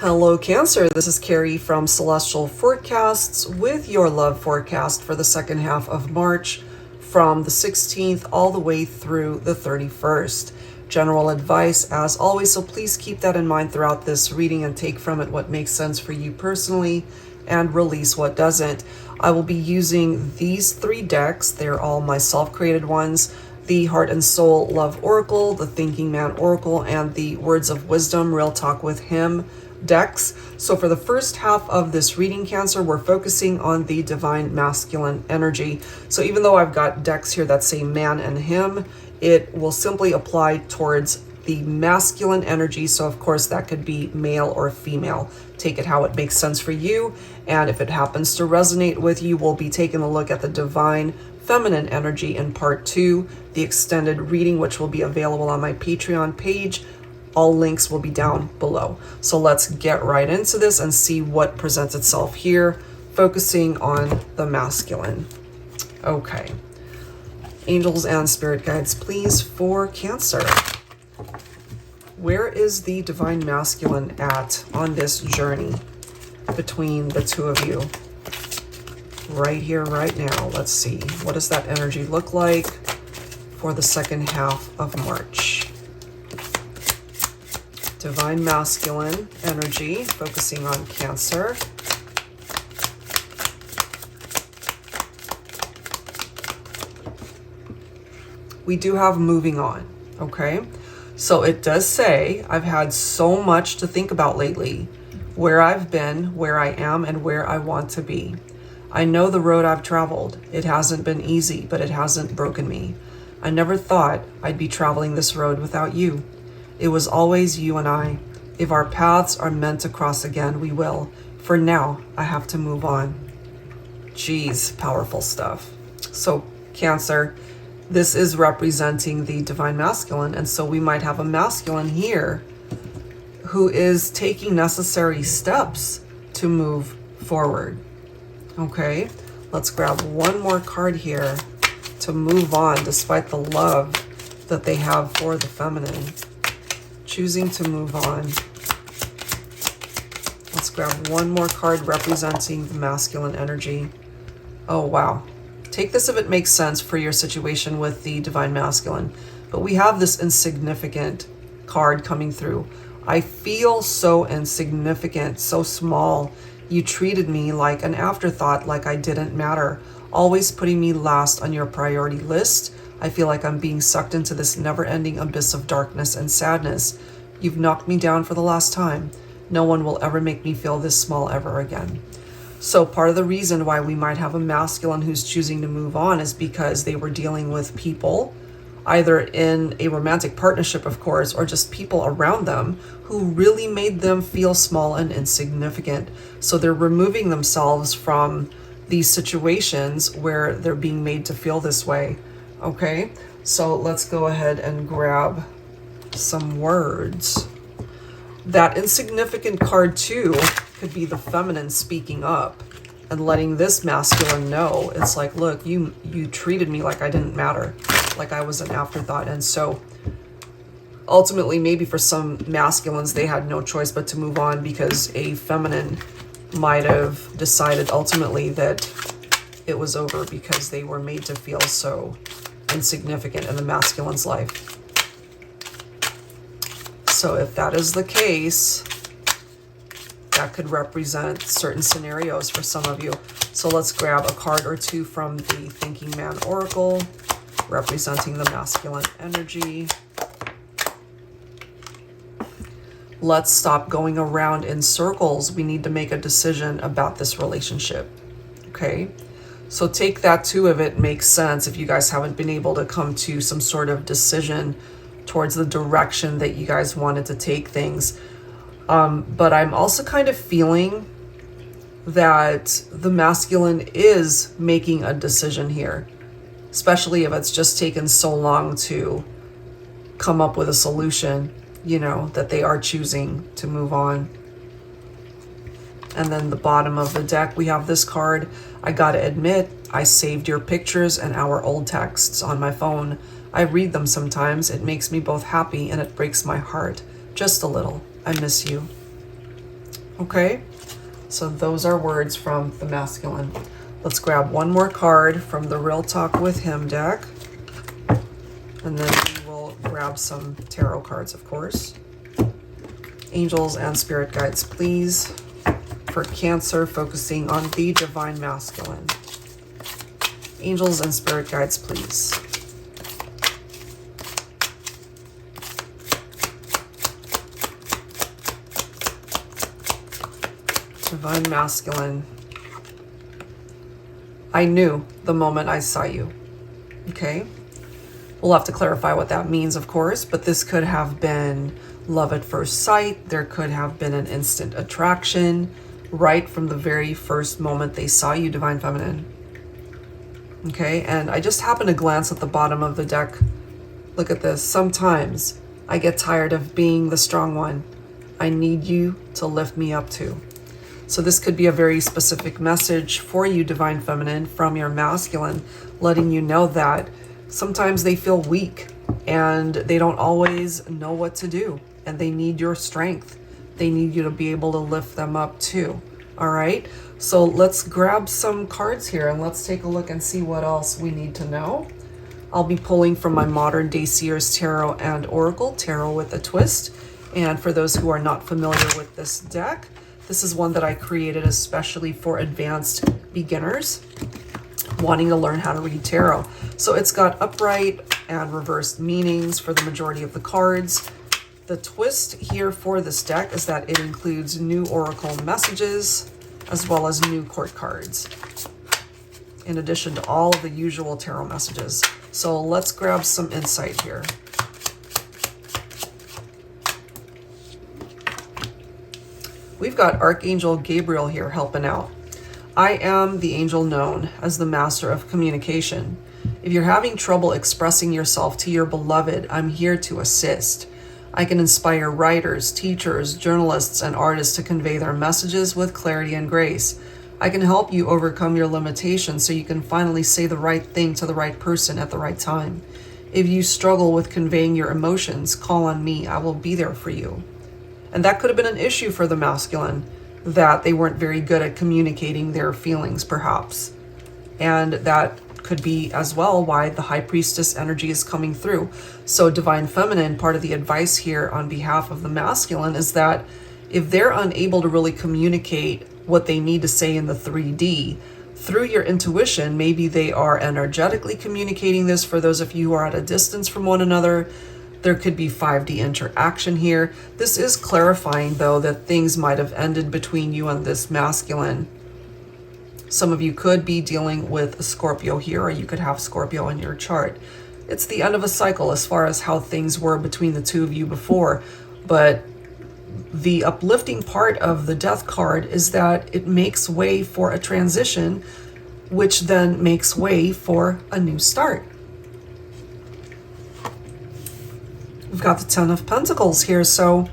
Hello Cancer, this is Carrie from Celestial Forecasts with your love forecast for the second half of March from the 16th all the way through the 31st. General advice as always, so please keep that in mind throughout this reading and take from it what makes sense for you personally and release what doesn't. I will be using these three decks. They're all my self-created ones. The Heart and Soul Love Oracle, the Thinking Man Oracle, and the Words of Wisdom Real Talk with Him decks. So for the first half of this reading, Cancer, we're focusing on the divine masculine energy. So even though I've got decks here that say man and him, it will simply apply towards the masculine energy. So of course that could be male or female. Take it how it makes sense for you. And if it happens to resonate with you, we'll be taking a look at the divine feminine energy in part 2, the extended reading, which will be available on my Patreon page. All links will be down below. So let's get right into this and see what presents itself here, focusing on the masculine. Okay. Angels and spirit guides, please, for Cancer. Where is the divine masculine at on this journey between the two of you? Right here, right now. Let's see. What does that energy look like for the second half of March? Divine masculine energy, focusing on Cancer. We do have moving on, okay? So it does say, I've had so much to think about lately. Where I've been, where I am, and where I want to be. I know the road I've traveled. It hasn't been easy, but it hasn't broken me. I never thought I'd be traveling this road without you. It was always you and I. If our paths are meant to cross again, we will. For now, I have to move on. Jeez, powerful stuff. So, Cancer, this is representing the divine masculine, and so we might have a masculine here who is taking necessary steps to move forward. Okay, let's grab one more card here to move on despite the love that they have for the feminine. Choosing to move on. Let's grab one more card representing the masculine energy. Oh, wow. Take this if it makes sense for your situation with the divine masculine. But we have this insignificant card coming through. I feel so insignificant, so small. You treated me like an afterthought, like I didn't matter. Always putting me last on your priority list. I feel like I'm being sucked into this never-ending abyss of darkness and sadness. You've knocked me down for the last time. No one will ever make me feel this small ever again. So part of the reason why we might have a masculine who's choosing to move on is because they were dealing with people, either in a romantic partnership, of course, or just people around them who really made them feel small and insignificant. So they're removing themselves from these situations where they're being made to feel this way. Okay, so let's go ahead and grab some words. That insignificant card too could be the feminine speaking up and letting this masculine know. It's like, look, you treated me like I didn't matter, like I was an afterthought. And so ultimately, maybe for some masculines, they had no choice but to move on because a feminine might have decided ultimately that it was over because they were made to feel so insignificant in the masculine's life. So if that is the case, that could represent certain scenarios for some of you. So let's grab a card or two from the Thinking Man Oracle, representing the masculine energy. Let's stop going around in circles. We need to make a decision about this relationship. Okay? So take that too if it makes sense, if you guys haven't been able to come to some sort of decision towards the direction that you guys wanted to take things. But I'm also kind of feeling that the masculine is making a decision here, especially if it's just taken so long to come up with a solution, you know, that they are choosing to move on. And then the bottom of the deck, we have this card. I gotta admit, I saved your pictures and our old texts on my phone. I read them sometimes. It makes me both happy and it breaks my heart. Just a little. I miss you. Okay, so those are words from the masculine. Let's grab one more card from the Real Talk with Him deck. And then we will grab some tarot cards, of course. Angels and spirit guides, please. For Cancer, focusing on the divine masculine. Angels and spirit guides, please. Divine masculine. I knew the moment I saw you. Okay. We'll have to clarify what that means, of course, but this could have been love at first sight. There could have been an instant attraction right from the very first moment they saw you, Divine Feminine. Okay, and I just happened to glance at the bottom of the deck. Look at this. Sometimes I get tired of being the strong one. I need you to lift me up too. So this could be a very specific message for you, Divine Feminine, from your masculine, letting you know that sometimes they feel weak and they don't always know what to do, and they need your strength. They need you to be able to lift them up too. All right, so let's grab some cards here and let's take a look and see what else we need to know. I'll be pulling from my Modern Day Seers Tarot and Oracle, Tarot with a Twist. And for those who are not familiar with this deck, this is one that I created especially for advanced beginners wanting to learn how to read tarot. So it's got upright and reversed meanings for the majority of the cards. The twist here for this deck is that it includes new oracle messages as well as new court cards, in addition to all of the usual tarot messages. So let's grab some insight here. We've got Archangel Gabriel here helping out. I am the angel known as the master of communication. If you're having trouble expressing yourself to your beloved, I'm here to assist. I can inspire writers, teachers, journalists, and artists to convey their messages with clarity and grace. I can help you overcome your limitations so you can finally say the right thing to the right person at the right time. If you struggle with conveying your emotions, call on me. I will be there for you. And that could have been an issue for the masculine, that they weren't very good at communicating their feelings, perhaps. And that could be as well why the High Priestess energy is coming through. So Divine Feminine, part of the advice here on behalf of the masculine is that if they're unable to really communicate what they need to say in the 3D, through your intuition, maybe they are energetically communicating this. For those of you who are at a distance from one another, there could be 5D interaction here. This is clarifying, though, that things might have ended between you and this masculine. Some of you could be dealing with a Scorpio here, or you could have Scorpio in your chart. It's the end of a cycle as far as how things were between the two of you before. But the uplifting part of the Death card is that it makes way for a transition, which then makes way for a new start. We've got the Ten of Pentacles here. So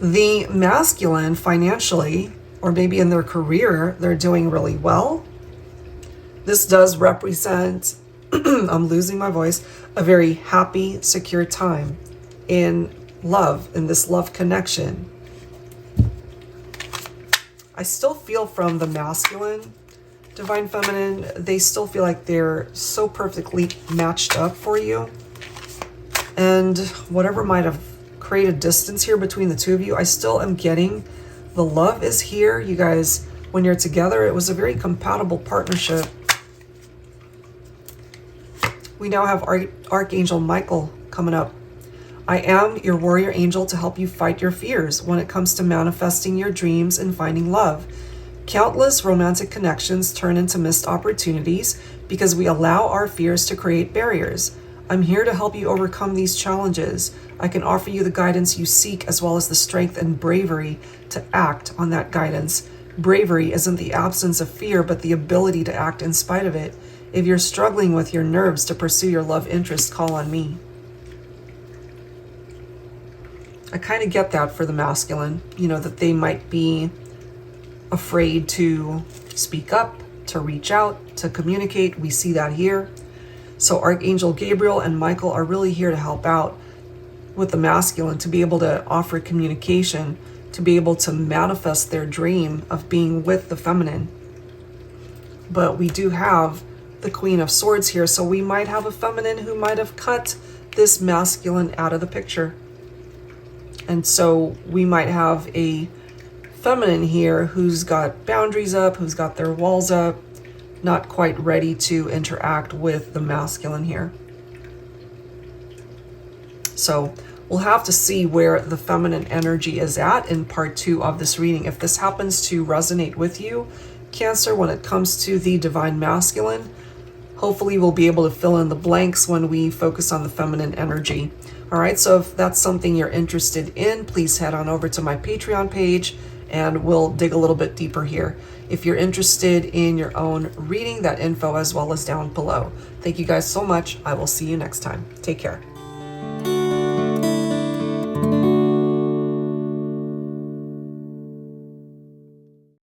the masculine financially, or maybe in their career, they're doing really well. This does represent, I'm losing my voice, a very happy, secure time in love, in this love connection. I still feel from the masculine, Divine Feminine, they still feel like they're so perfectly matched up for you. And whatever might have created distance here between the two of you, I still am getting the love is here. You guys, when you're together, it was a very compatible partnership. We now have Archangel Michael coming up. I am your warrior angel to help you fight your fears when it comes to manifesting your dreams and finding love. Countless romantic connections turn into missed opportunities because we allow our fears to create barriers. I'm here to help you overcome these challenges. I can offer you the guidance you seek as well as the strength and bravery to act on that guidance. Bravery isn't the absence of fear, but the ability to act in spite of it. If you're struggling with your nerves to pursue your love interest, call on me. I kind of get that for the masculine, you know, that they might be afraid to speak up, to reach out, to communicate. We see that here. So Archangel Gabriel and Michael are really here to help out with the masculine, to be able to offer communication to be able to manifest their dream of being with the feminine. But we do have the Queen of Swords here, so we might have a feminine who might have cut this masculine out of the picture. And so we might have a feminine here who's got boundaries up, who's got their walls up, not quite ready to interact with the masculine here. So we'll have to see where the feminine energy is at in part 2 of this reading. If this happens to resonate with you, Cancer, when it comes to the divine masculine, hopefully we'll be able to fill in the blanks when we focus on the feminine energy. All right, so if that's something you're interested in, please head on over to my Patreon page and we'll dig a little bit deeper here. If you're interested in your own reading, that info as well is down below. Thank you guys so much. I will see you next time. Take care.